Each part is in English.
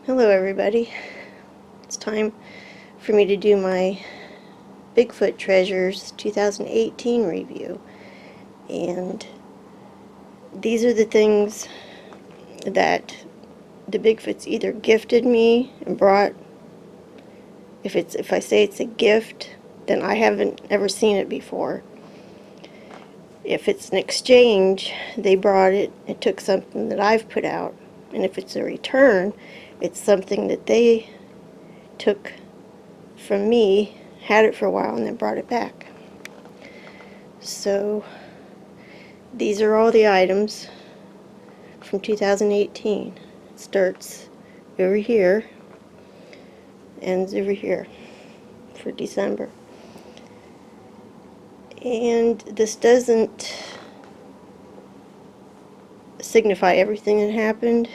Hello everybody. It's time for me to do my Bigfoot Treasures 2018 review. And these are the things that the Bigfoots either gifted me and brought. If I say it's a gift, then I haven't ever seen it before. If it's an exchange, they brought it and took something that I've put out. And if it's a return, it's something that they took from me, had it for a while, and then brought it back. So these are all the items from 2018. It starts over here, ends over here for December. And this doesn't signify everything that happened,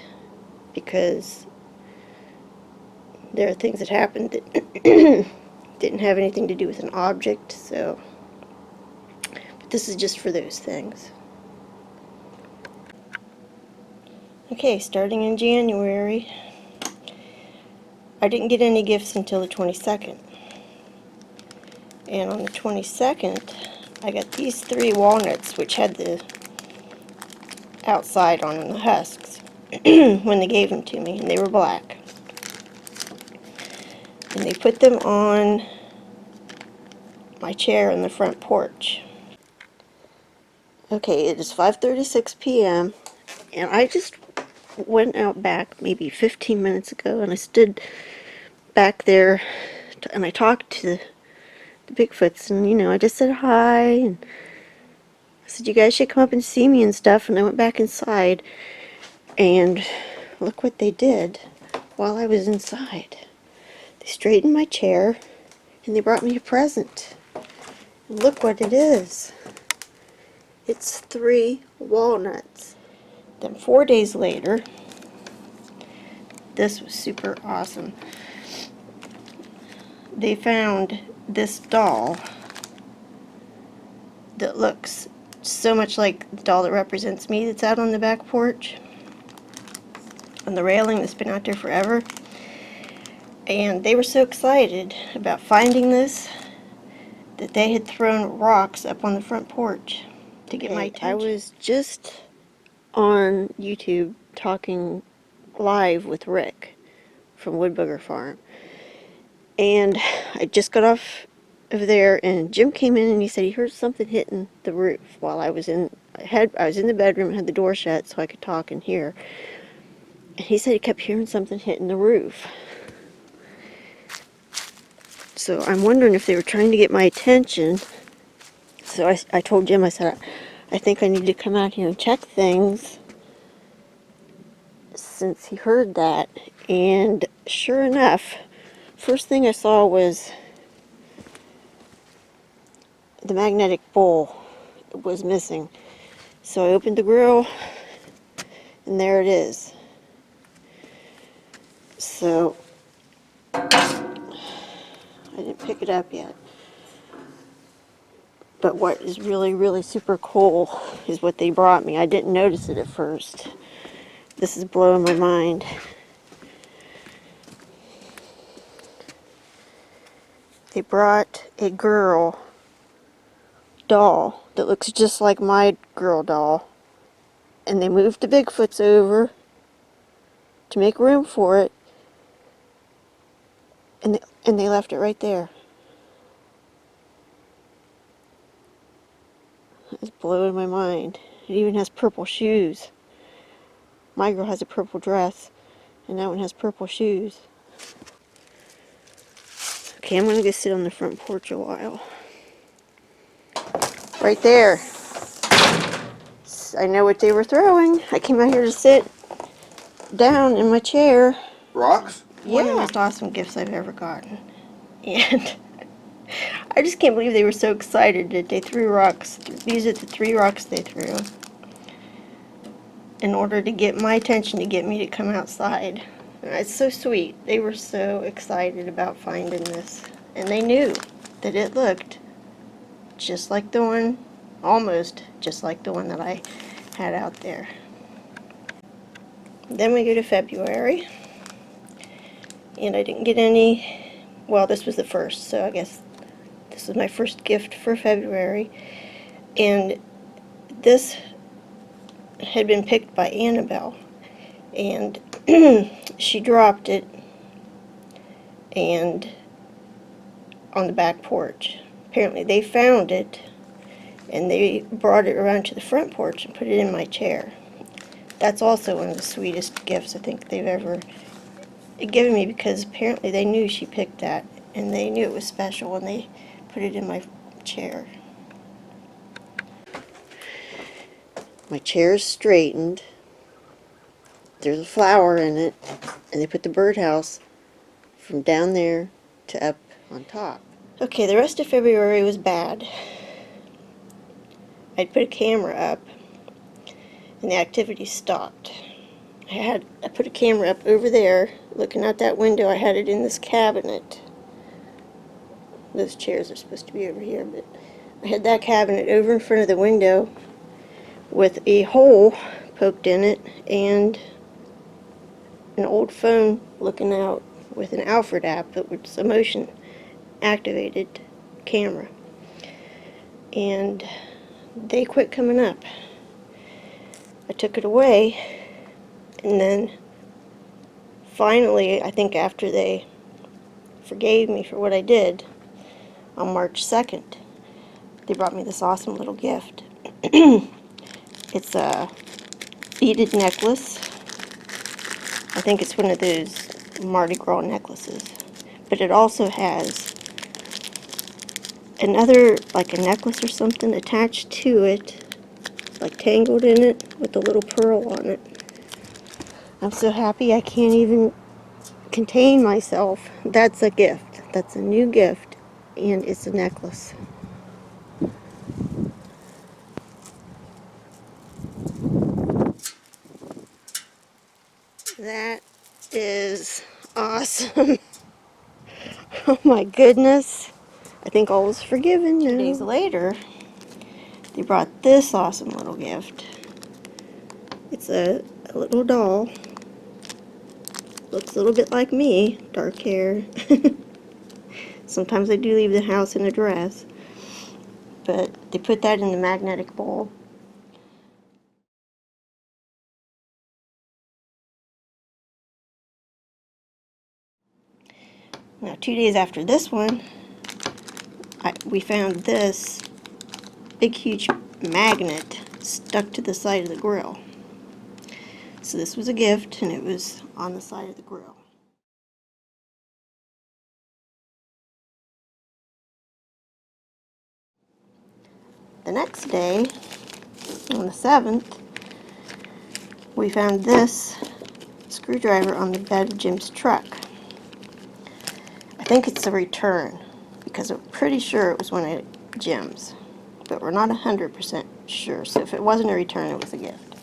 because there are things that happened that didn't have anything to do with an object, so but this is just for those things. Okay, starting in January, I didn't get any gifts until the 22nd. And on the 22nd, I got these 3 walnuts, which had the outside on them, the husks, when they gave them to me, and they were black. And they put them on my chair on the front porch. Okay, it is 5:36 p.m., and I just went out back maybe 15 minutes ago, and I stood back there, and I talked to the Bigfoots, and I just said hi, and I said, you guys should come up and see me and stuff, and I went back inside, and look what they did while I was inside. They straightened my chair, and they brought me a present. And look what it is. It's 3 walnuts. Then 4 days later, this was super awesome. They found this doll that looks so much like the doll that represents me that's out on the back porch, on the railing, that's been out there forever. And they were so excited about finding this that they had thrown rocks up on the front porch to get my attention. I was just on YouTube talking live with Rick from Woodbugger Farm, and I just got off of there, and Jim came in and he said he heard something hitting the roof while I was in the bedroom and had the door shut so I could talk and hear. And he said he kept hearing something hitting the roof. So I'm wondering if they were trying to get my attention. So I told Jim, I said, I think I need to come out here and check things, since he heard that. And sure enough, first thing I saw was the magnetic bowl was missing. So I opened the grill, and there it is. So I didn't pick it up yet. But what is really, really super cool is what they brought me. I didn't notice it at first. This is blowing my mind. They brought a girl doll that looks just like my girl doll. And they moved the Bigfoots over to make room for it. And they left it right there. It's blowing my mind. It even has purple shoes. My girl has a purple dress, and that one has purple shoes. Okay, I'm going to go sit on the front porch a while. Right there. I know what they were throwing. I came out here to sit down in my chair. Rocks? Yeah. One of the most awesome gifts I've ever gotten. And I just can't believe they were so excited that they threw rocks. These are the 3 rocks they threw in order to get my attention, to get me to come outside. It's so sweet. They were so excited about finding this. And they knew that it looked just like the one, almost just like the one that I had out there. Then we go to February. and I didn't get any. Well, this was the first, so I guess this is my first gift for February. And this had been picked by Annabelle, and she dropped it and on the back porch. Apparently they found it and they brought it around to the front porch and put it in my chair. That's also one of the sweetest gifts I think they've ever given me, because apparently they knew she picked that and they knew it was special and they put it in my chair. My chair is straightened. There's a flower in it, and they put the birdhouse from down there to up on top. Okay, the rest of February was bad. I'd put a camera up and the activity stopped. I put a camera up over there looking out that window. I had it in this cabinet. Those chairs are supposed to be over here, but I had that cabinet over in front of the window with a hole poked in it and an old phone looking out with an Alfred app that was a motion activated camera. And they quit coming up. I took it away, and then finally, I think after they forgave me for what I did, on March 2nd, they brought me this awesome little gift. It's a beaded necklace. I think it's one of those Mardi Gras necklaces. But it also has another, like a necklace or something attached to it, like tangled in it with a little pearl on it. I'm so happy I can't even contain myself. That's a gift. That's a new gift, and it's a necklace. That is awesome. Oh my goodness. I think all is forgiven now. 2 days later, they brought this awesome little gift. It's a little doll. Looks a little bit like me, dark hair. Sometimes I do leave the house in a dress. But they put that in the magnetic bowl. Now, 2 days after this one, we found this big, huge magnet stuck to the side of the grill. So this was a gift, and it was on the side of the grill. The next day, on the 7th, we found this screwdriver on the bed of Jim's truck. I think it's a return, because I'm pretty sure it was one of Jim's, but we're not 100% sure, so if it wasn't a return, it was a gift.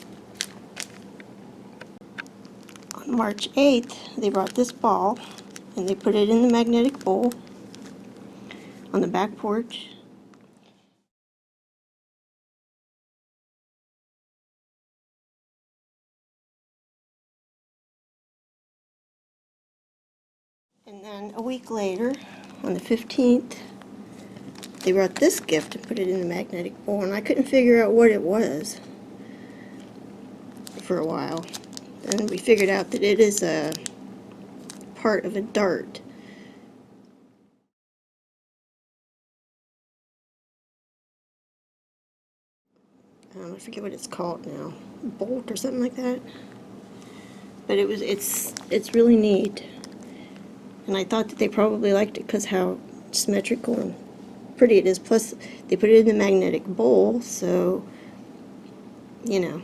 On March 8th, they brought this ball, and they put it in the magnetic bowl on the back porch. And then a week later, on the 15th, they brought this gift and put it in the magnetic bowl, and I couldn't figure out what it was for a while. Then we figured out that it is a part of a dart. I forget what it's called now, bolt or something like that. But it's really neat, and I thought that they probably liked it because how symmetrical and pretty it is. Plus, they put it in the magnetic bowl, so you know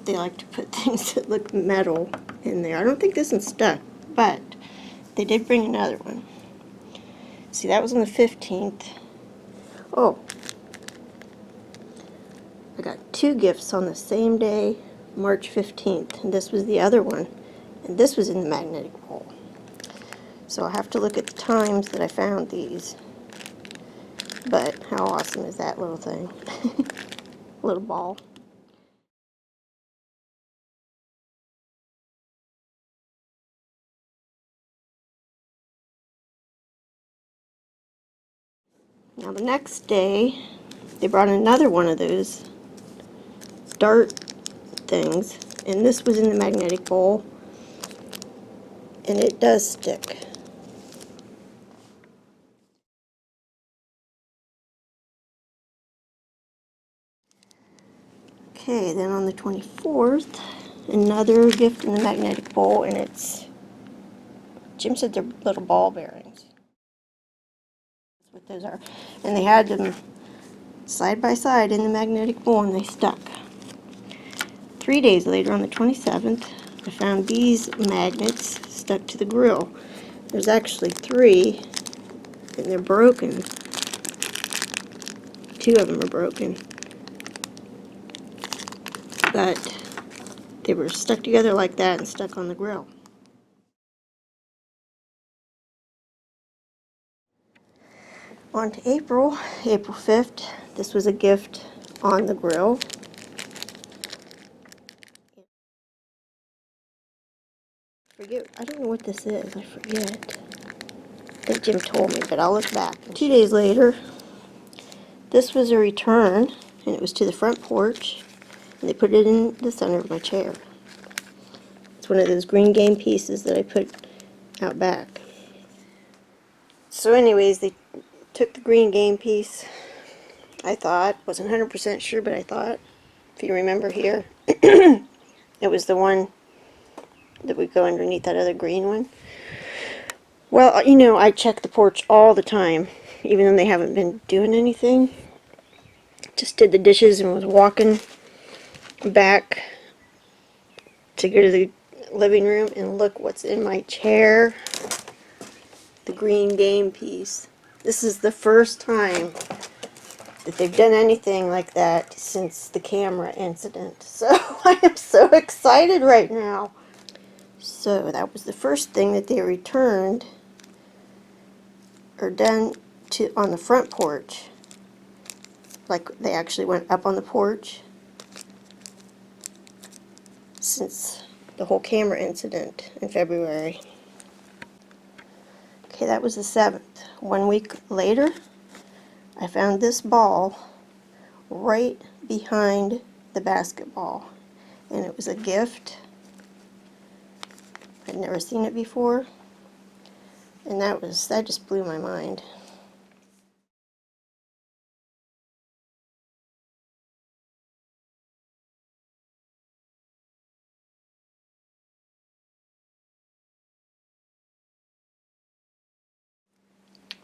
they like to put things that look metal in there. I don't think this one's stuck, but they did bring another one. See, that was on the 15th. Oh, I got 2 gifts on the same day, March 15th, and this was the other one, and this was in the magnetic bowl. So I'll have to look at the times that I found these. But how awesome is that little thing? Little ball. Now the next day, they brought another one of those dart things, and this was in the magnetic bowl, and it does stick. Okay, then on the 24th, another gift in the magnetic bowl, and it's, Jim said they're little ball bearings. That's what those are. And they had them side by side in the magnetic bowl, and they stuck. 3 days later, on the 27th, I found these magnets stuck to the grill. There's actually 3, and they're broken. 2 of them are broken. But they were stuck together like that and stuck on the grill. On to April 5th. This was a gift on the grill. I don't know what this is. I forget. I think Jim told me, but I'll look back. 2 days later, this was a return, and it was to the front porch, and they put it in the center of my chair. It's one of those green game pieces that I put out back. So anyways, they took the green game piece, I thought, wasn't 100% sure, but I thought, if you remember here, it was the one that would go underneath that other green one. Well, you know, I check the porch all the time, even though they haven't been doing anything. Just did the dishes and was walking back to go to the living room, and look what's in my chair. The green game piece. This is the first time that they've done anything like that since the camera incident. So I am so excited right now. So that was the first thing that they returned or done on the front porch. Like they actually went up on the porch since the whole camera incident in February. Okay, that was the 7th. 1 week later, I found this ball right behind the basketball, and it was a gift. I'd never seen it before, and that just blew my mind.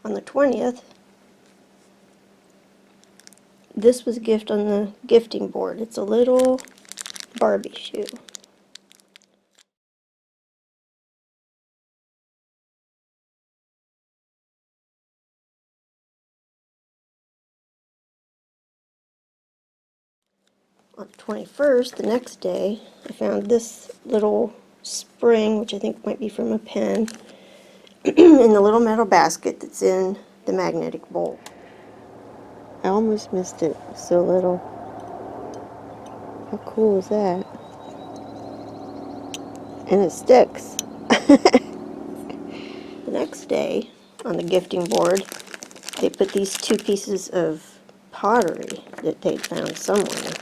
On the 20th, this was a gift on the gifting board. It's a little Barbie shoe. On the 21st, the next day, I found this little spring, which I think might be from a pen, in the little metal basket that's in the magnetic bowl. I almost missed it. It's so little. How cool is that? And it sticks. The next day, on the gifting board, they put these 2 pieces of pottery that they'd found somewhere.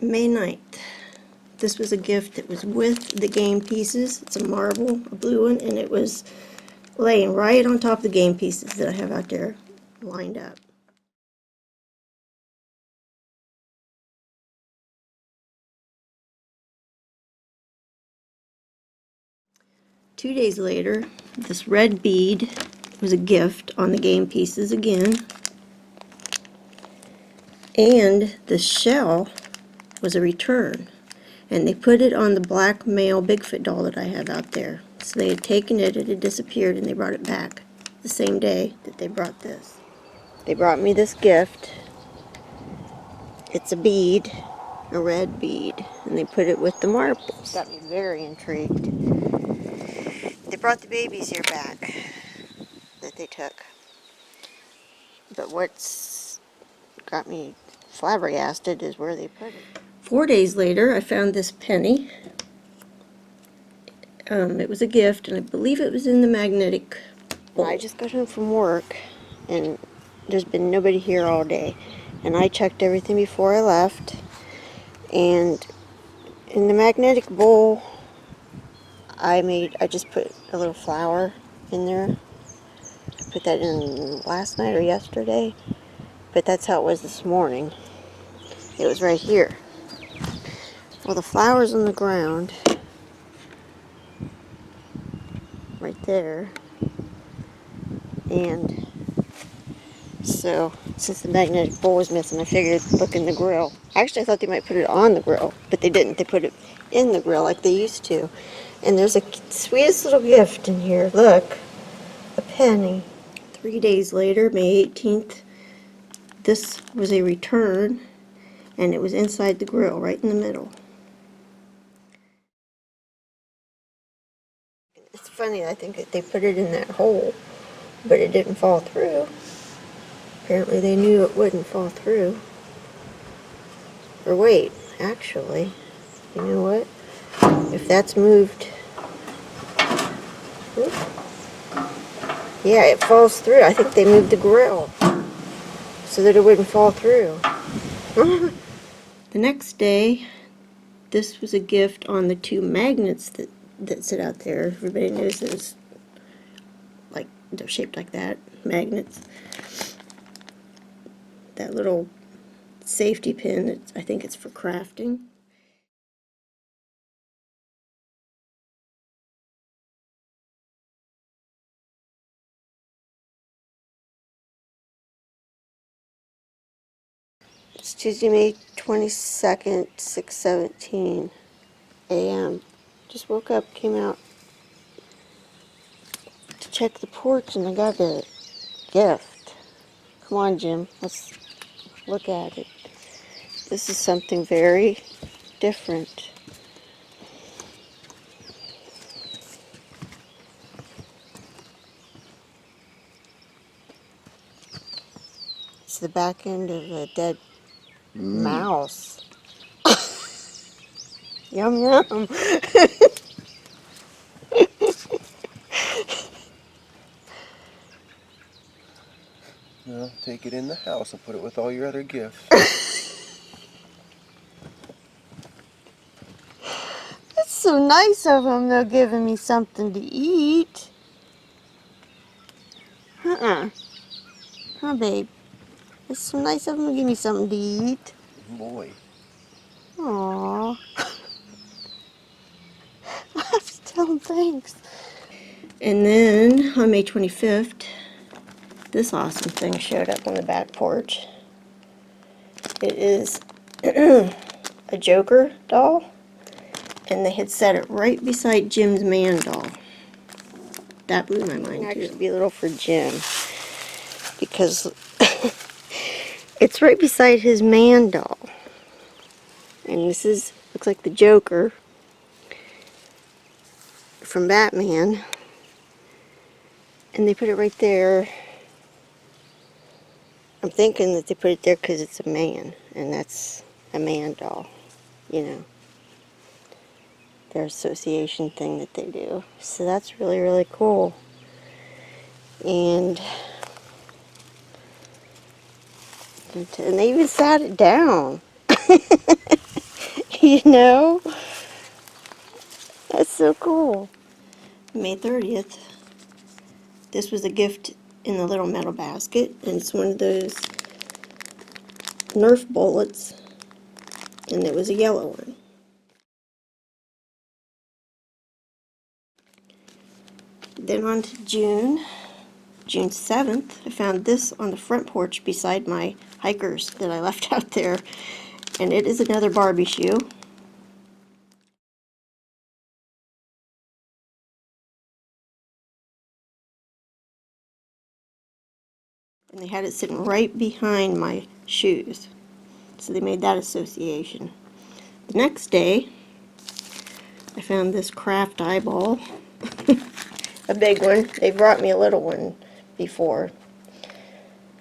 May 9th. This was a gift that was with the game pieces. It's a marble, a blue one, and it was laying right on top of the game pieces that I have out there lined up. Two days later, this red bead was a gift on the game pieces again. And the shell was a return. And they put it on the black male Bigfoot doll that I have out there. So they had taken it, it had disappeared, and they brought it back the same day that they brought this. They brought me this gift. It's a bead, a red bead, and they put it with the marbles. Got me very intrigued. They brought the babies here back that they took. But what's got me flabbergasted is where they put it. 4 days later, I found this penny. It was a gift, and I believe it was in the magnetic bowl. I just got home from work, and there's been nobody here all day. And I checked everything before I left, and in the magnetic bowl, I just put a little flour in there. I put that in last night or yesterday, but that's how it was this morning. It was right here. Well, the flour's on the ground, right there, and so since the magnetic bowl was missing, I figured look in the grill. Actually, I thought they might put it on the grill, but they didn't. They put it in the grill like they used to. And there's a sweetest little gift in here. Look, a penny. 3 days later, May 18th, this was a return, and it was inside the grill, right in the middle. It's funny, I think that they put it in that hole, but it didn't fall through. Apparently they knew it wouldn't fall through. Or wait, actually, you know what? If that's moved, whoop, yeah, it falls through. I think they moved the grill so that it wouldn't fall through. The next day, this was a gift on the two magnets that sit out there. Everybody knows those, like, they're shaped like that, magnets. That little safety pin, I think it's for crafting. It's Tuesday, May 22nd, 6:17 a.m. Just woke up, came out to check the porch, and I got a gift. Come on, Jim, let's look at it. This is something very different. It's the back end of a dead mouse. Yum, yum. Well, take it in the house and put it with all your other gifts. That's so nice of them, though, giving me something to eat. Huh, babe? It's so nice of them to give me something to eat. Boy. Aww. I have to tell them thanks. And then, on May 25th, this awesome thing showed up on the back porch. It is a Joker doll, and they had set it right beside Jim's man doll. That blew my mind, too. It actually be a little for Jim, because it's right beside his man doll. And this looks like the Joker from Batman. And they put it right there. I'm thinking that they put it there because it's a man, and that's a man doll, you know. Their association thing that they do. So that's really, really cool. And they even sat it down. You know? That's so cool. May 30th. This was a gift in the little metal basket, and it's one of those Nerf bullets, and it was a yellow one. Then on to June 7th, I found this on the front porch beside my hikers that I left out there, and it is another Barbie shoe. And they had it sitting right behind my shoes, so they made that association. The next day, I found this craft eyeball, a big one. They brought me a little one before.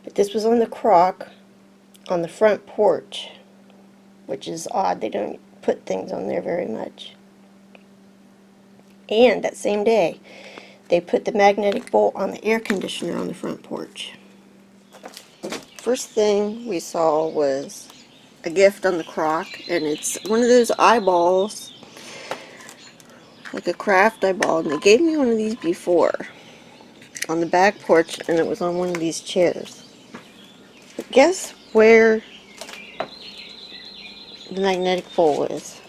But this was on the crock on the front porch, which is odd. They don't put things on there very much. And that same day, they put the magnetic bolt on the air conditioner on the front porch. First thing we saw was a gift on the crock, and it's one of those eyeballs, like a craft eyeball, and they gave me one of these before on the back porch, and it was on one of these chairs. But guess where the magnetic bowl is?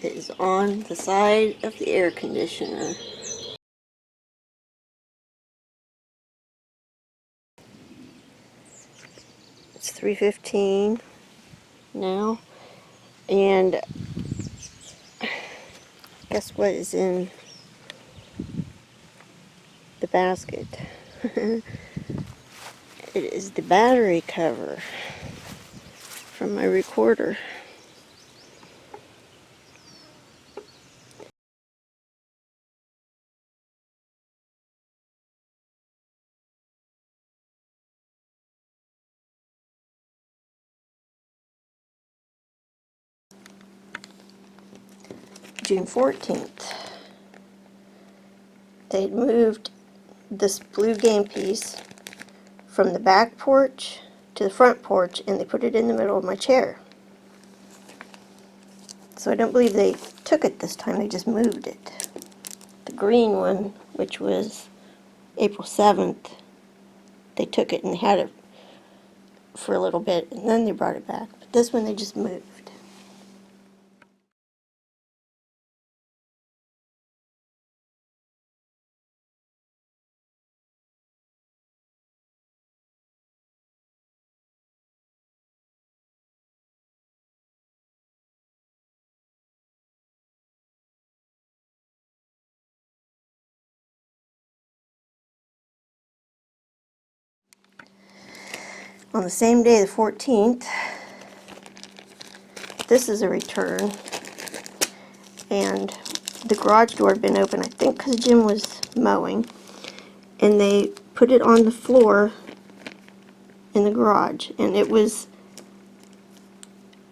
It is on the side of the air conditioner. It's 3:15 now, and guess what is in the basket? It is the battery cover from my recorder. June 14th. They'd moved this blue game piece from the back porch to the front porch, and they put it in the middle of my chair. So I don't believe they took it this time, they just moved it. The green one, which was April 7th, they took it and had it for a little bit, and then they brought it back. But this one they just moved. On the same day, the 14th, this is a return, and the garage door had been open, I think because Jim was mowing, and they put it on the floor in the garage, and it was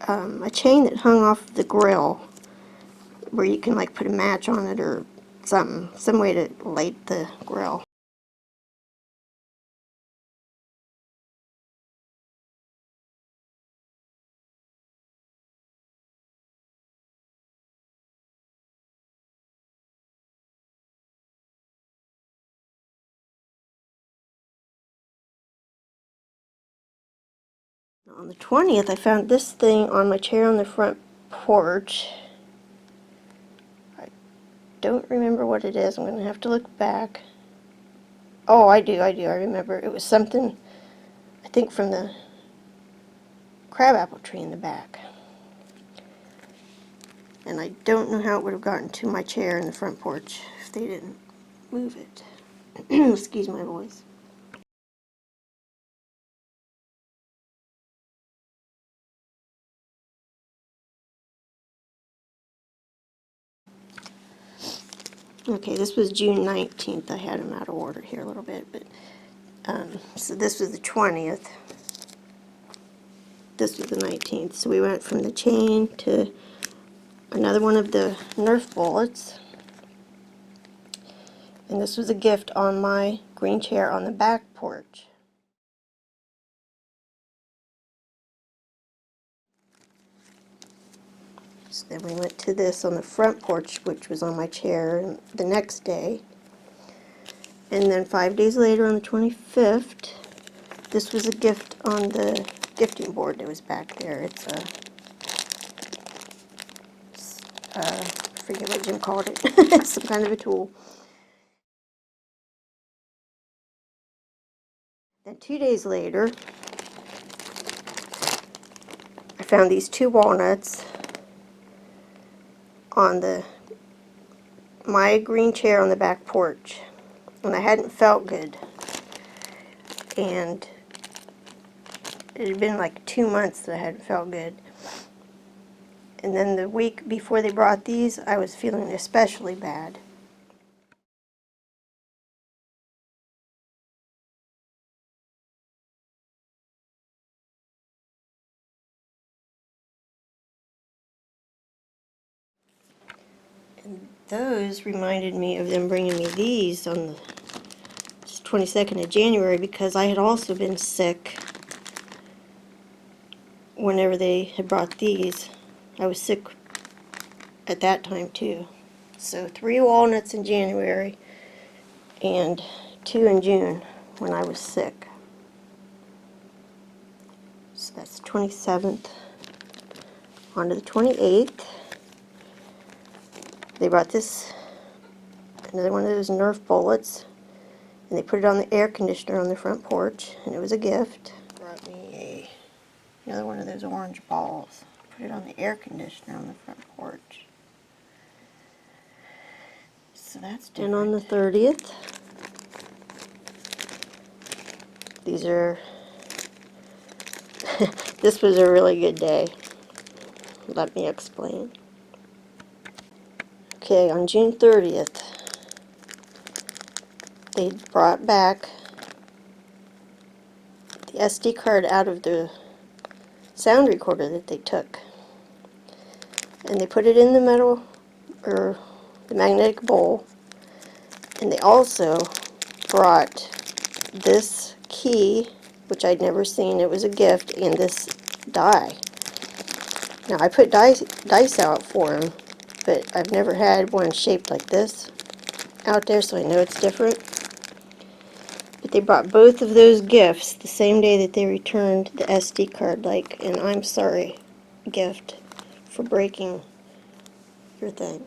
a chain that hung off the grill where you can like put a match on it or something, some way to light the grill. On the 20th, I found this thing on my chair on the front porch. I don't remember what it is. I'm going to have to look back. Oh, I do, I remember. It was something, I think, from the crabapple tree in the back. And I don't know how it would have gotten to my chair in the front porch if they didn't move it. Excuse my voice. Okay, this was June 19th. I had them out of order here a little bit, but so this was the 20th. This was the 19th. So we went from the chain to another one of the Nerf bullets. And this was a gift on my green chair on the back porch. So then we went to this on the front porch, which was on my chair the next day. And then 5 days later, on the 25th, this was a gift on the gifting board that was back there. It's a, I forget what Jim called it. It's some kind of a tool. Then 2 days later, I found these 2 walnuts on my green chair on the back porch, and I hadn't felt good, and it had been like 2 months that I hadn't felt good, and then the week before they brought these, I was feeling especially bad. Those reminded me of them bringing me these on the 22nd of January because I had also been sick whenever they had brought these. I was sick at that time too. So 3 walnuts in January and 2 in June when I was sick. So that's 27th. On to the 28th. They brought this, another one of those Nerf bullets, and they put it on the air conditioner on the front porch, and it was a gift. Brought me another one of those orange balls. Put it on the air conditioner on the front porch. So that's different. And on the 30th, these are, this was a really good day. Let me explain. Okay, on June 30th, they brought back the SD card out of the sound recorder that they took. And they put it in the metal, or the magnetic bowl. And they also brought this key, which I'd never seen. It was a gift, and this die. Now, I put dice out for them, but I've never had one shaped like this out there, so I know it's different. But they brought both of those gifts the same day that they returned the SD card, like an I'm sorry gift for breaking your thing.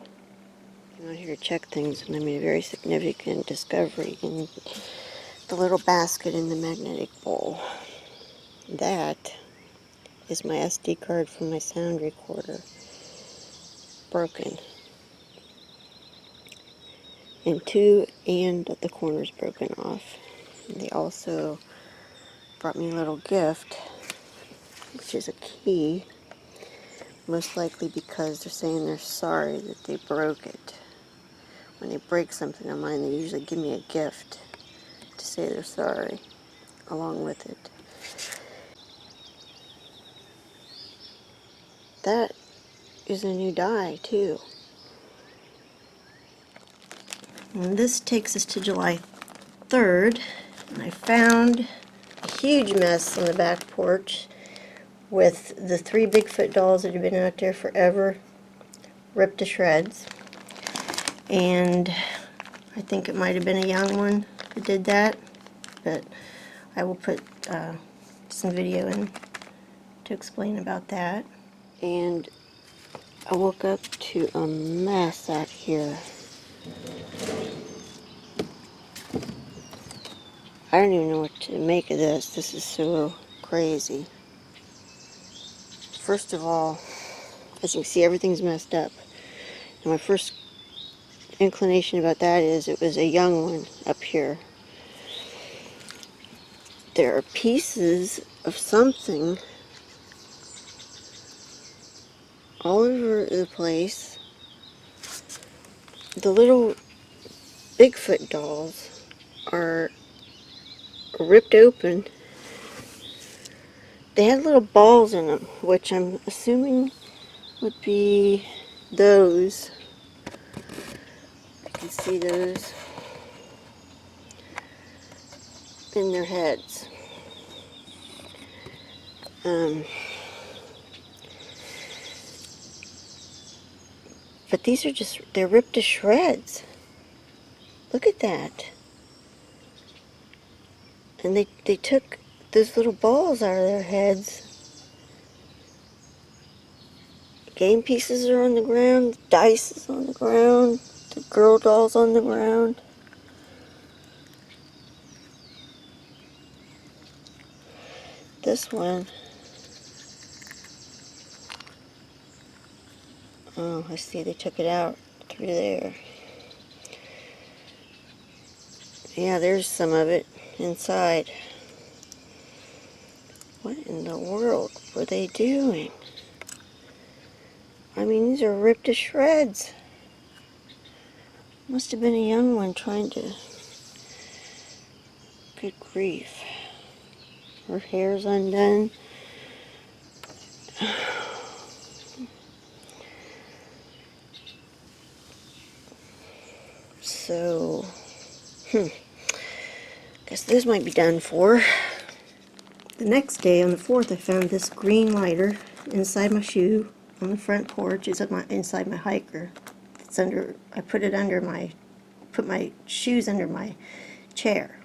I'm out here to check things, and I made a very significant discovery in the little basket in the magnetic bowl. That is my SD card from my sound recorder. Broken. And the corner's broken off. And they also brought me a little gift, which is a key. Most likely because they're saying they're sorry that they broke it. When they break something of mine, they usually give me a gift to say they're sorry along with it. That is a new die too. And this takes us to July 3rd, and I found a huge mess on the back porch with the 3 Bigfoot dolls that had been out there forever, ripped to shreds. And I think it might have been a young one that did that, but I will put some video in to explain about that. And I woke up to a mess out here. I don't even know what to make of this. This is so crazy. First of all, as you can see, everything's messed up. And my first inclination about that is it was a young one up here. There are pieces of something all over the place. The little Bigfoot dolls are ripped open. They had little balls in them, which I'm assuming would be those. I can see those in their heads. But these are just, they're ripped to shreds. Look at that. And they took those little balls out of their heads. Game pieces are on the ground, dice is on the ground, the girl doll's on the ground. This one, oh, I see they took it out through there. Yeah, there's some of it inside. What in the world were they doing? I mean, these are ripped to shreds. Must have been a young one trying to... Good grief. Her hair's undone. So, guess this might be done for. The next day, on the 4th, I found this green lighter inside my shoe on the front porch. It's inside my hiker. It's under. I put it under put my shoes under my chair.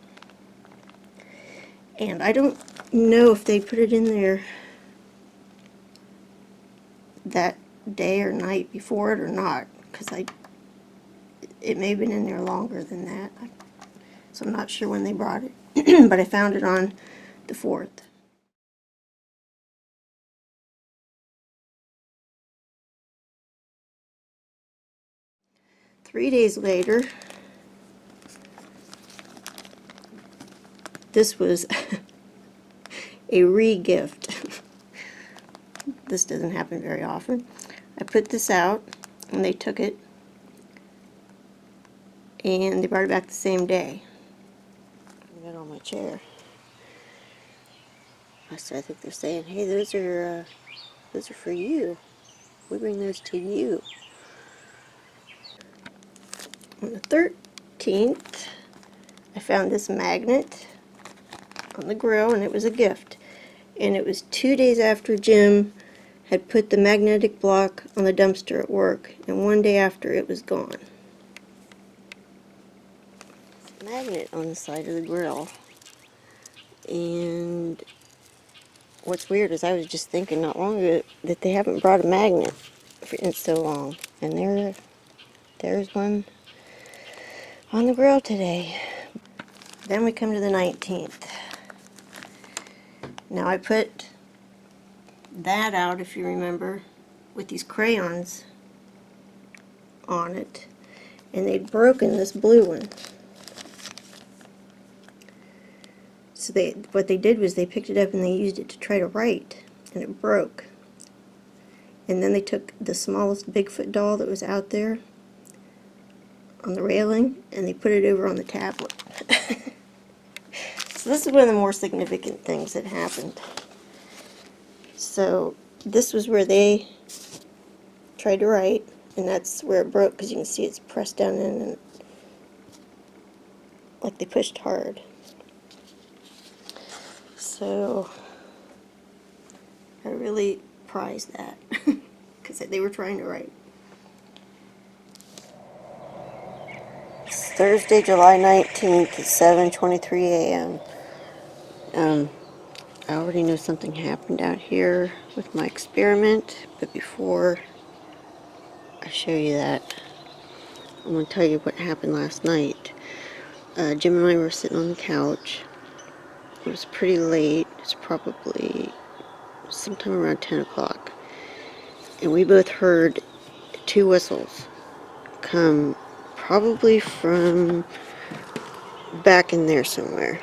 And I don't know if they put it in there that day or night before it or not, because it may have been in there longer than that. So I'm not sure when they brought it, but I found it on the 4th. Three days later, this was a re-gift. This doesn't happen very often. I put this out, and they took it, and they brought it back the same day. I got it on my chair. So I think they're saying, hey, those are for you. We bring those to you. On the 13th, I found this magnet on the grill, and it was a gift. And it was 2 days after Jim had put the magnetic block on the dumpster at work, and 1 day after it was gone. Magnet on the side of the grill. And what's weird is I was just thinking not long ago that they haven't brought a magnet in so long. And there's one on the grill today. Then we come to the 19th. Now I put that out, if you remember, with these crayons on it, and they'd broken this blue one. So what they did was they picked it up and they used it to try to write, and it broke. And then they took the smallest Bigfoot doll that was out there on the railing, and they put it over on the tablet. So this is one of the more significant things that happened. So this was where they tried to write, and that's where it broke, because you can see it's pressed down in, and like they pushed hard. So I really prize that, because they were trying to write. It's Thursday, July 19th at 7:23 a.m. I already know something happened out here with my experiment, but before I show you that, I'm going to tell you what happened last night. Jim and I were sitting on the couch. It was pretty late. It's probably sometime around 10 o'clock. And we both heard two whistles come probably from back in there somewhere,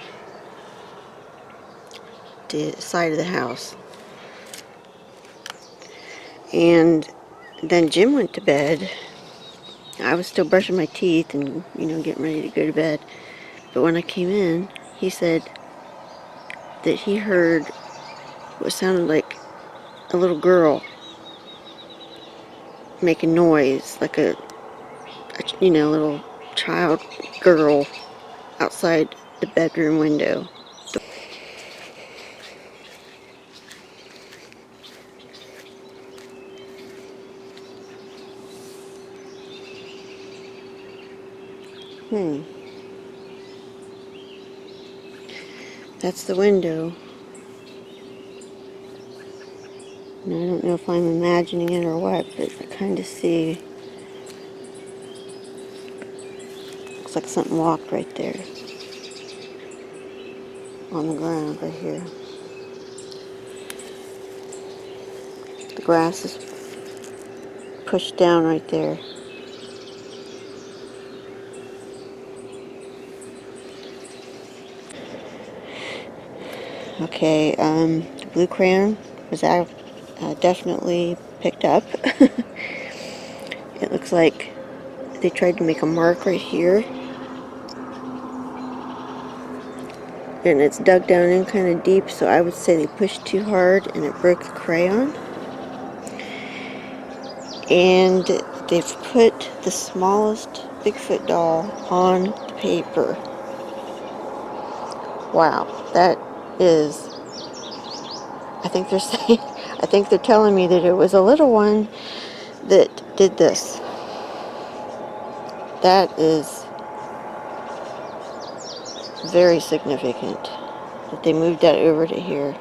the side of the house. And then Jim went to bed. I was still brushing my teeth and, getting ready to go to bed. But when I came in, he said that he heard what sounded like a little girl making noise, like a little child girl outside the bedroom window. That's the window. And I don't know if I'm imagining it or what, but I kind of see. Looks like something walked right there. On the ground right here. The grass is pushed down right there. Okay, the blue crayon was out, definitely picked up. It looks like they tried to make a mark right here. And it's dug down in kind of deep, so I would say they pushed too hard and it broke the crayon. And they've put the smallest Bigfoot doll on the paper. Wow, that is, I think they're saying, I think they're telling me that it was a little one that did this. That is very significant that they moved that over to here.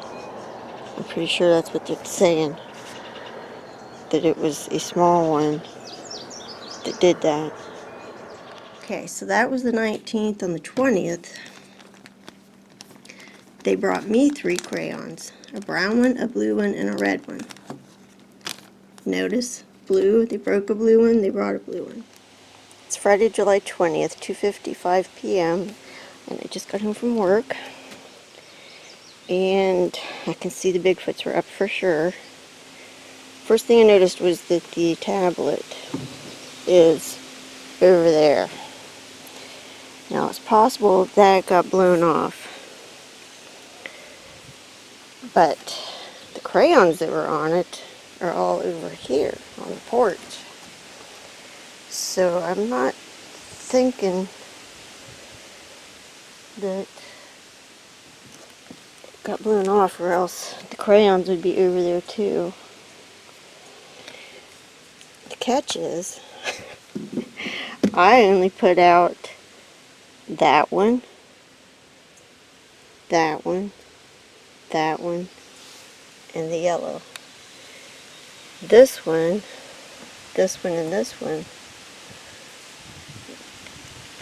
I'm pretty sure that's what they're saying, that it was a small one that did that. Okay, so that was the 19th. On the 20th, they brought me 3 crayons. A brown one, a blue one, and a red one. Notice, blue, they broke a blue one, they brought a blue one. It's Friday, July 20th, 2:55 p.m., and I just got home from work. And I can see the Bigfoots were up for sure. First thing I noticed was that the tablet is over there. Now it's possible that got blown off, but the crayons that were on it are all over here on the porch. So I'm not thinking that it got blown off, or else the crayons would be over there too. The catch is, I only put out that one, that one, that one, and the yellow. This one, and this one,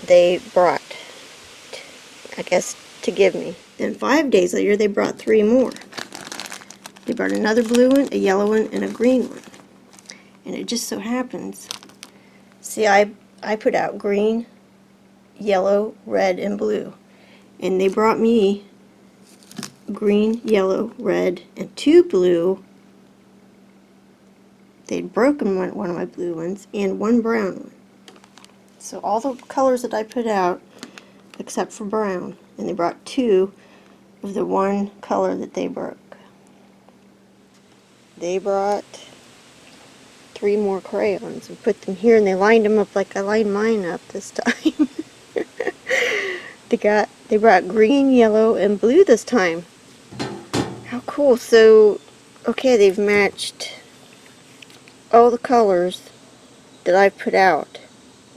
they brought, I guess, to give me. Then 5 days later, they brought 3 more. They brought another blue one, a yellow one, and a green one. And it just so happens, see, I put out green, yellow, red, and blue. And they brought me green, yellow, red, and 2 blue. They'd broken one of my blue ones, and 1 brown one. So all the colors that I put out, except for brown, and they brought 2 of the 1 color that they broke. They brought 3 more crayons and put them here, and they lined them up like I lined mine up this time. They brought green, yellow, and blue this time. How cool. So, okay, they've matched all the colors that I've put out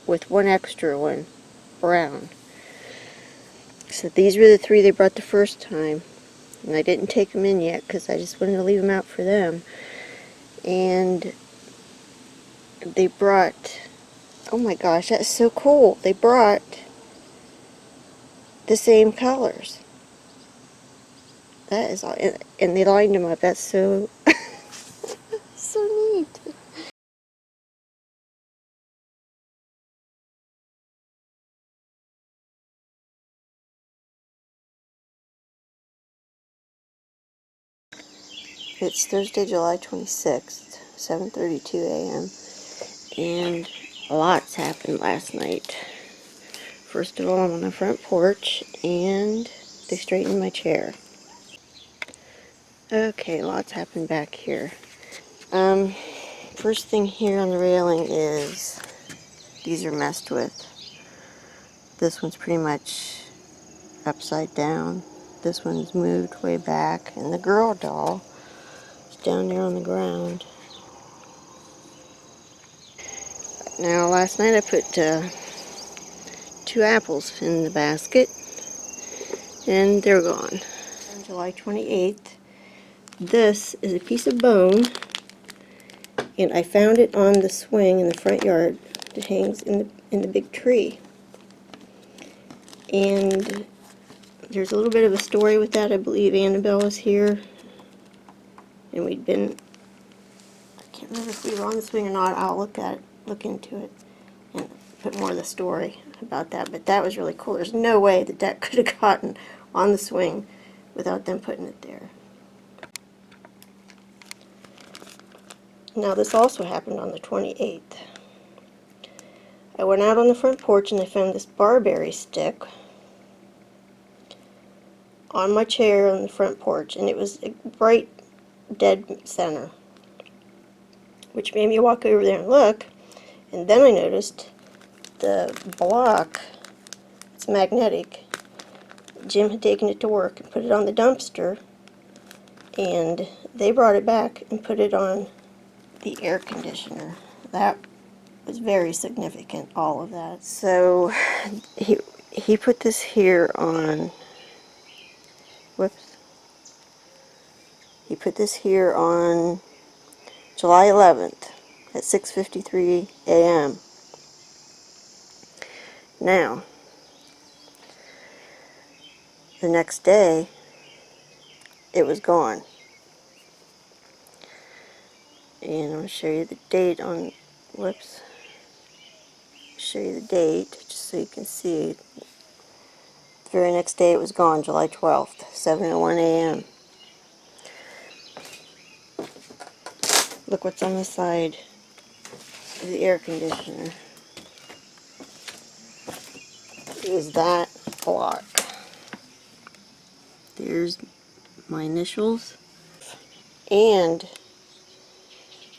with 1 extra one, brown. So these were the 3 they brought the first time. And I didn't take them in yet because I just wanted to leave them out for them. And they brought, oh my gosh, that's so cool. They brought the same colors. That is all, and they lined them up. That's so, so neat. It's Thursday, July 26th, 7:32 a.m. and lots happened last night. First of all, I'm on the front porch and they straightened my chair. Okay, lots happened back here. First thing here on the railing is these are messed with. This one's pretty much upside down. This one's moved way back, and the girl doll is down there on the ground. Now, last night I put 2 apples in the basket, and they're gone. On July 28th, this is a piece of bone, and I found it on the swing in the front yard that hangs in the big tree. And there's a little bit of a story with that. I believe Annabelle was here, and we'd been, I can't remember if we were on the swing or not. I'll look into it, and put more of the story about that. But that was really cool. There's no way that could have gotten on the swing without them putting it there. Now this also happened on the 28th. I went out on the front porch and I found this barberry stick on my chair on the front porch, and it was right dead center, which made me walk over there and look, and then I noticed the block, it's magnetic. Jim had taken it to work and put it on the dumpster, and they brought it back and put it on the air conditioner. That was very significant, all of that. So he put this here on, whoops, he put this here on July 11th at 6:53 a.m. Now, the next day, it was gone. And I'm going to show you the date on, whoops, show you the date just so you can see. The very next day it was gone, July 12th, 7:01 a.m. Look what's on the side of the air conditioner. It was that block. There's my initials. And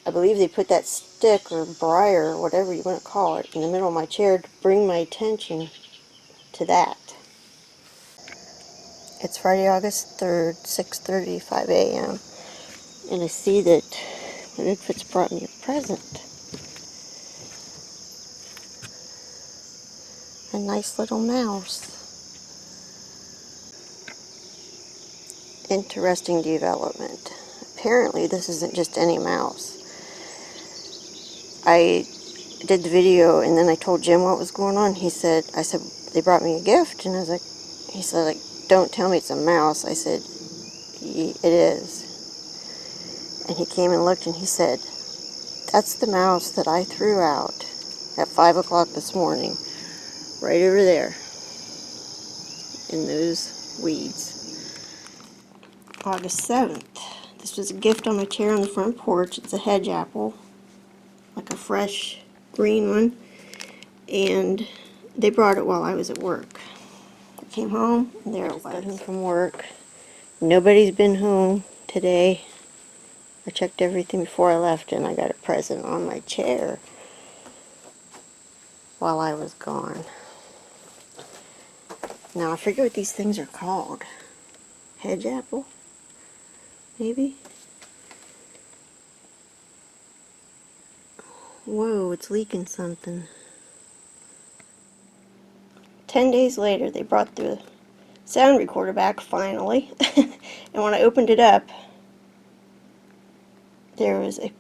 I believe they put that stick or briar, or whatever you want to call it, in the middle of my chair to bring my attention to that. It's Friday, August 3rd, 6:35 a.m. And I see that my Bigfoot's brought me a present. A nice little mouse. Interesting development. Apparently this isn't just any mouse. I did the video and then I told Jim what was going on. I said, they brought me a gift, and he said, like, don't tell me it's a mouse. I said, it is. And he came and looked and he said, that's the mouse that I threw out at 5 o'clock this morning, right over there in those weeds. August 7th. This was a gift on my chair on the front porch. It's a hedge apple, like a fresh green one, and they brought it while I was at work. I came home, and there it was. From work. Nobody's been home today. I checked everything before I left, and I got a present on my chair while I was gone. Now, I forget what these things are called. Hedge apple? Maybe? Whoa, it's leaking something. 10 days later, they brought the sound recorder back, finally. And when I opened it up, there was a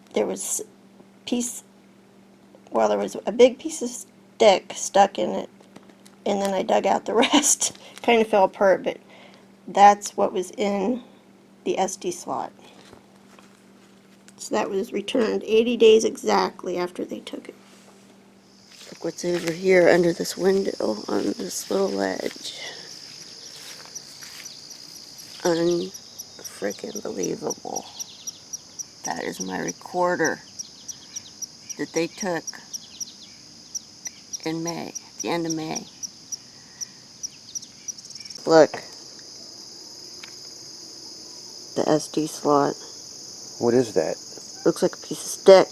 big piece of stick stuck in it, and then I dug out the rest. Kind of fell apart, but that's what was in the SD slot. So that was returned 80 days exactly after they took it. Look what's over here under this window on this little ledge. Unfreaking believable. That is my recorder that they took in May, the end of May. Look. The SD slot. What is that? Looks like a piece of stick.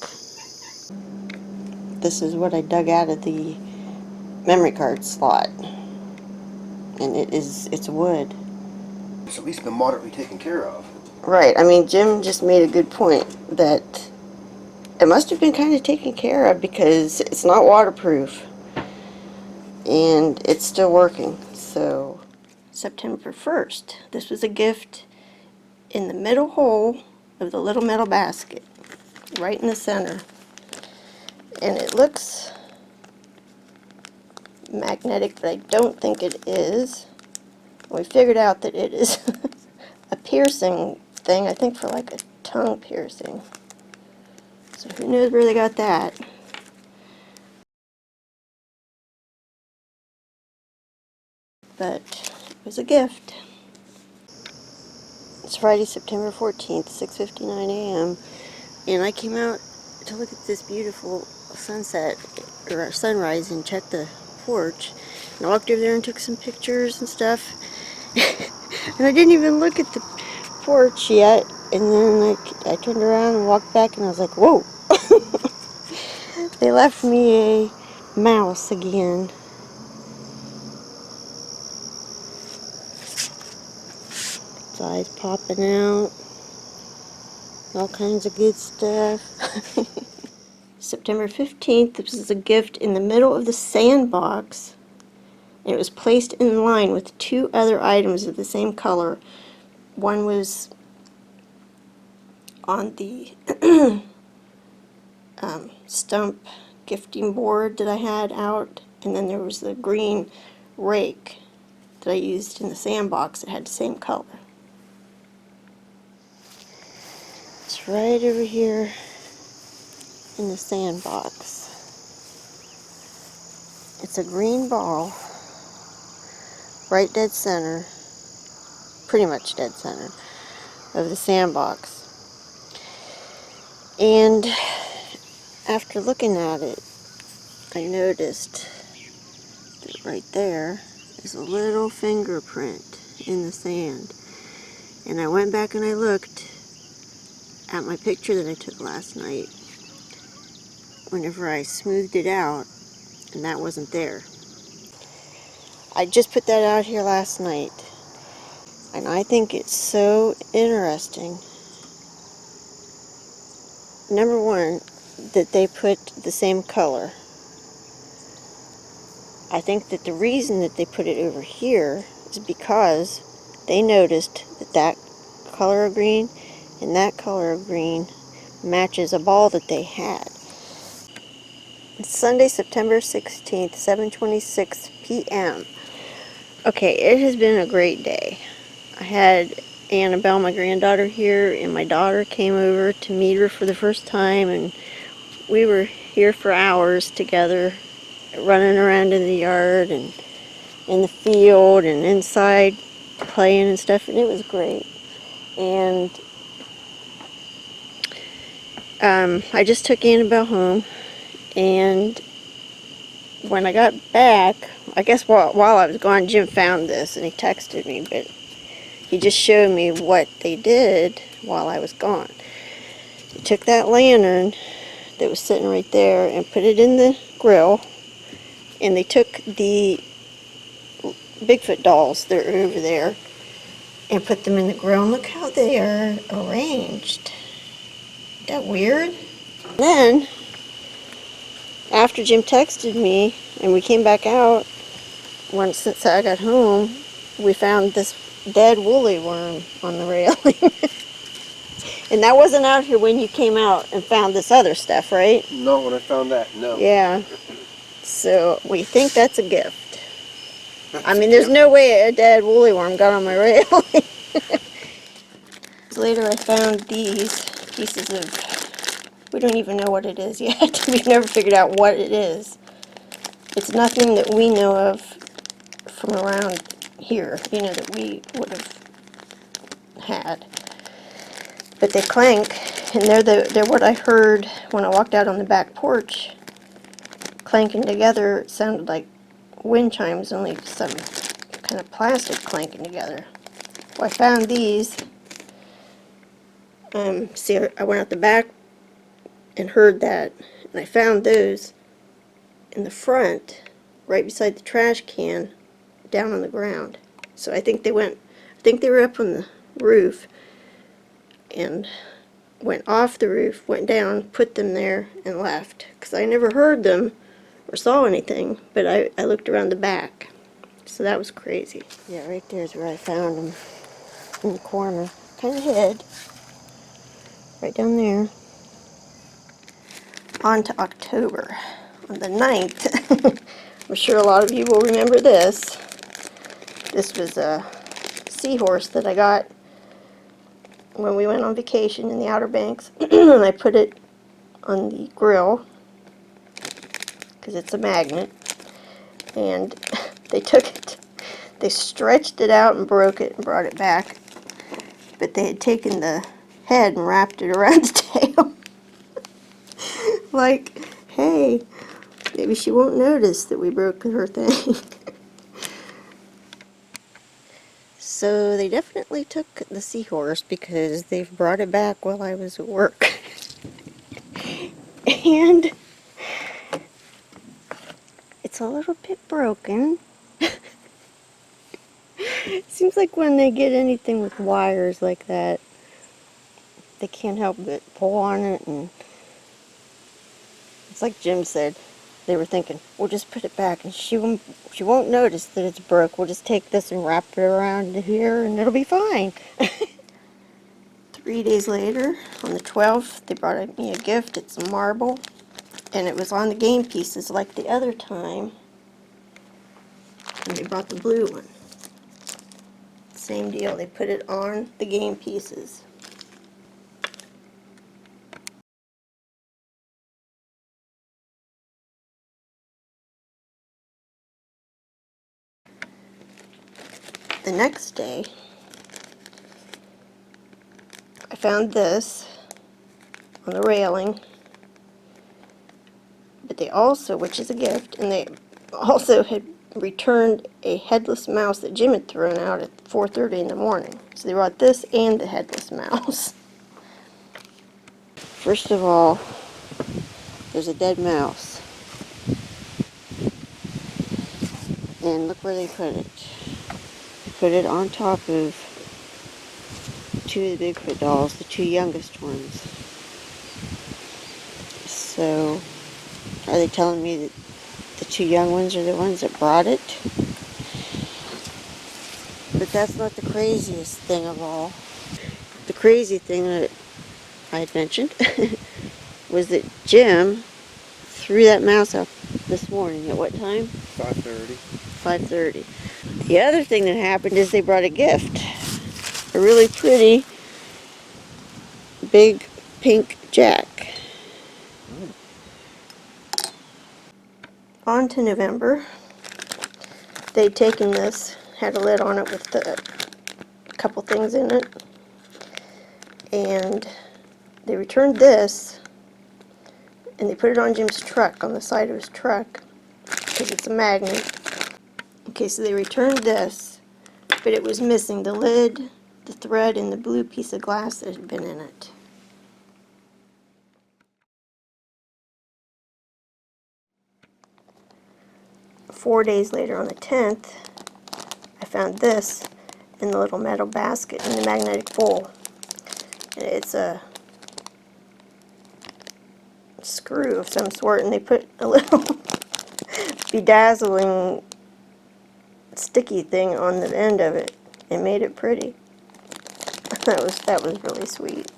This is what I dug out of the memory card slot. And it's wood. It's at least been moderately taken care of. Right. I mean, Jim just made a good point that it must have been kind of taken care of because it's not waterproof. And it's still working. So, September 1st. This was a gift in the middle hole of the little metal basket. Right in the center. And it looks magnetic, but I don't think it is. We figured out that it is a piercing thing, I think for like a tongue piercing. So who knows where they got that. But it was a gift. It's Friday, September 14th, 6:59 a.m. And I came out to look at this beautiful sunset, or sunrise, and check the porch. And I walked over there and took some pictures and stuff. And I didn't even look at the porch yet. And then I turned around and walked back, and I was like, whoa. They left me a mouse again. Its eyes popping out. All kinds of good stuff. September 15th, this was a gift in the middle of the sandbox. It was placed in line with two other items of the same color. One was on the stump gifting board that I had out, and then there was the green rake that I used in the sandbox that had the same color. It's right over here in the sandbox. It's a green ball, right dead center, pretty much dead center of the sandbox. And after looking at it, I noticed that right there is a little fingerprint in the sand. And I went back and I looked at my picture that I took last night whenever I smoothed it out, and that wasn't there. I just put that out here last night, and I think it's so interesting. Number one, that they put the same color. I think that the reason that they put it over here is because they noticed that that color of green and that color of green matches a ball that they had. It's Sunday, September 16th, 7:26 p.m. Okay, it has been a great day. I had Annabelle, my granddaughter, here, and my daughter came over to meet her for the first time, and we were here for hours together, running around in the yard and in the field and inside playing and stuff, and it was great. And I just took Annabelle home, and when I got back, I guess while I was gone, Jim found this and he texted me, but he just showed me what they did while I was gone. They took that lantern that was sitting right there and put it in the grill, and they took the Bigfoot dolls that are over there and put them in the grill, and look how they are arranged. Isn't that weird? Then, after Jim texted me and we came back out, since I got home, we found this dead woolly worm on the railing. And that wasn't out here when you came out and found this other stuff, right? No, when I found that, no. Yeah. So we think that's a gift. I mean, there's no way a dead woolly worm got on my railing. Later I found these pieces of, we don't even know what it is yet. We've never figured out what it is. It's nothing that we know of from around here, you know, that we would have had. But they clank, and they're what I heard when I walked out on the back porch. Clanking together, it sounded like wind chimes, only some kind of plastic clanking together. Well, I found these. See, I went out the back and heard that, and I found those in the front, right beside the trash can, down on the ground. So I think they were up on the roof and went off the roof, went down, put them there, and left. Because I never heard them or saw anything, but I looked around the back. So that was crazy. Yeah, right there's where I found them, in the corner. Kind of hid. Right down there. On to October. On the 9th, I'm sure a lot of you will remember this. This was a seahorse that I got when we went on vacation in the Outer Banks. And I put it on the grill because it's a magnet. And they took it, they stretched it out and broke it and brought it back. But they had taken the head and wrapped it around the tail. Like, hey, maybe she won't notice that we broke her thing. So they definitely took the seahorse because they've brought it back while I was at work. And it's a little bit broken. Seems like when they get anything with wires like that, they can't help but pull on it, and it's like Jim said. They were thinking, we'll just put it back and she won't notice that it's broke. We'll just take this and wrap it around here and it'll be fine. 3 days later, on the 12th, they brought me a gift. It's a marble, and it was on the game pieces like the other time. And they brought the blue one. Same deal, they put it on the game pieces. The next day, I found this on the railing, but they also, which is a gift, and they also had returned a headless mouse that Jim had thrown out at 4:30 in the morning. So they brought this and the headless mouse. First of all, there's a dead mouse. And look where they put it. They put it on top of two of the Bigfoot dolls, the two youngest ones. So, are they telling me that the two young ones are the ones that brought it? But that's not the craziest thing of all. The crazy thing that I had mentioned was that Jim threw that mouse out this morning. At what time? 5:30. 5:30. The other thing that happened is they brought a gift. A really pretty big pink jack. On to November. They'd taken this, had a lid on it with a couple things in it, and they returned this, and they put it on Jim's truck, on the side of his truck, because it's a magnet. Okay, so they returned this, but it was missing the lid, the thread, and the blue piece of glass that had been in it. Four days later, on the 10th, I found this in the little metal basket in the magnetic bowl. It's a screw of some sort, and they put a little bedazzling sticky thing on the end of it and made it pretty. That was really sweet.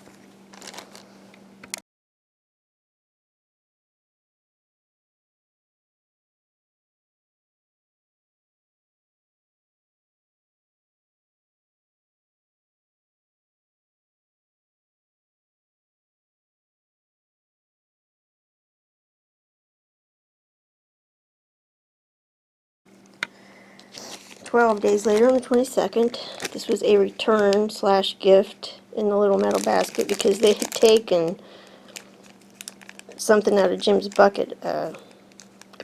"12 days later, on the 22nd, this was a return slash gift in the little metal basket because they had taken something out of Jim's bucket, a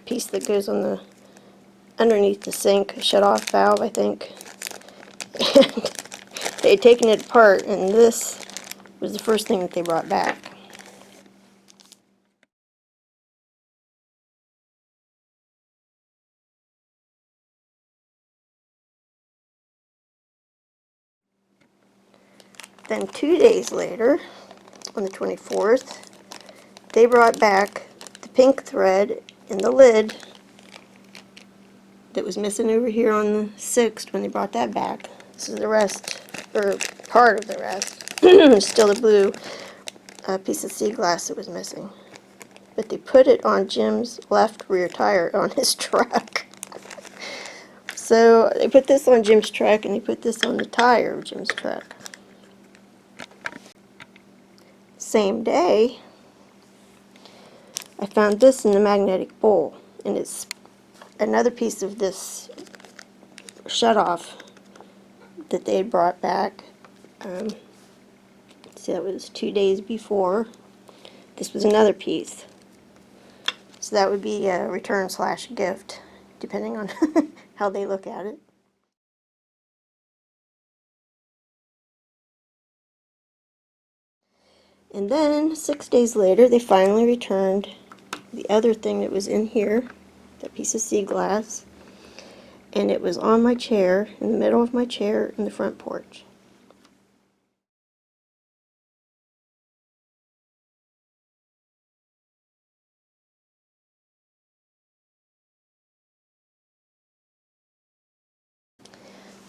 piece that goes on the underneath the sink, a shut-off valve, I think. And they had taken it apart, and this was the first thing that they brought back. Then 2 days later, on the 24th, they brought back the pink thread in the lid that was missing over here on the 6th when they brought that back. This is the rest, or part of the rest. Still the blue piece of sea glass that was missing. But they put it on Jim's left rear tire on his truck. So they put this on Jim's truck and they put this on the tire of Jim's truck. Same day, I found this in the magnetic bowl, and it's another piece of this shut-off that they had brought back. See, that was 2 days before. This was another piece. So that would be a return slash gift, depending on how they look at it. And then 6 days later, they finally returned the other thing that was in here, that piece of sea glass, and it was on my chair, in the middle of my chair in the front porch.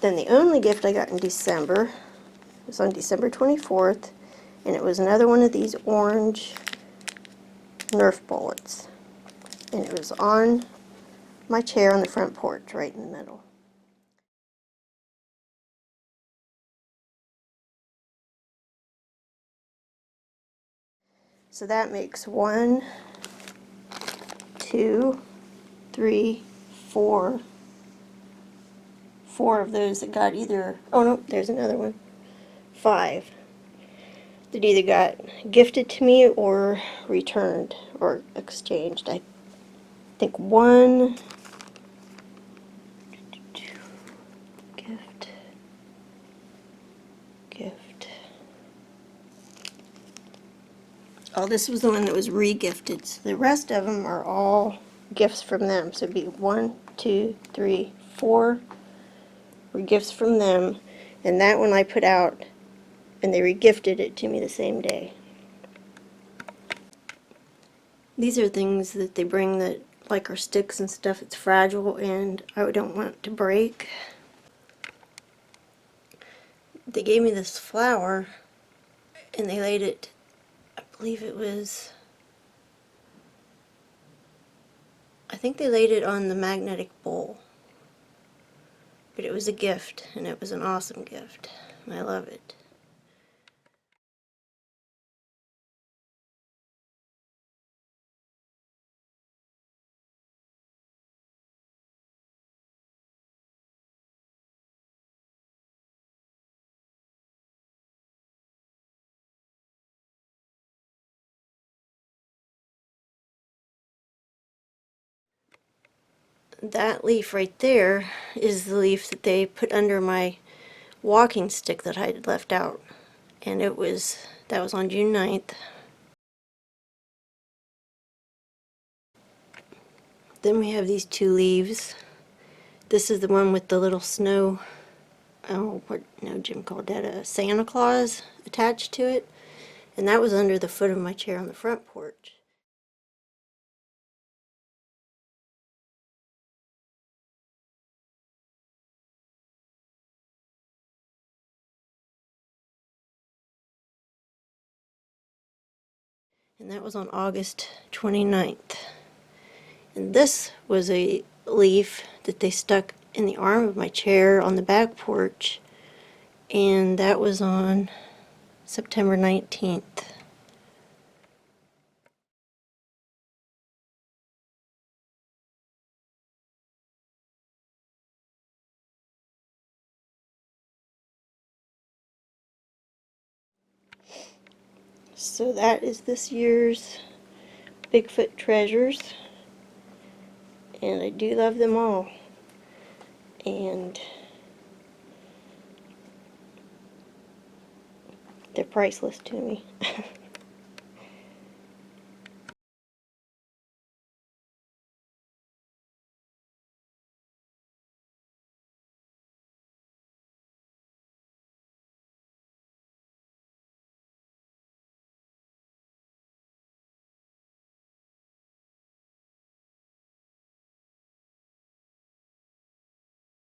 Then the only gift I got in December was on December 24th, and it was another one of these orange Nerf bullets. And it was on my chair on the front porch, right in the middle. So that makes 1, 2, 3, 4. 4 of those that got either, oh no, there's another one. 5 that either got gifted to me or returned or exchanged. I think 1 gift, gift. Oh, this was the one that was re-gifted. So the rest of them are all gifts from them. So it'd be 1, 2, 3, 4 were gifts from them. And that one I put out, and they re-gifted it to me the same day. These are things that they bring that, like our sticks and stuff, it's fragile and I don't want it to break. They gave me this flower and they laid it, I believe it was, I think they laid it on the magnetic bowl. But it was a gift, and it was an awesome gift. I love it. That leaf right there is the leaf that they put under my walking stick that I had left out. And that was on June 9th. Then we have these 2 leaves. This is the one with the little snow, oh, what, no, Jim called that a Santa Claus attached to it. And that was under the foot of my chair on the front porch. And that was on August 29th. And this was a leaf that they stuck in the arm of my chair on the back porch, and that was on September 19th. So that is this year's Bigfoot treasures, and I do love them all. And they're priceless to me.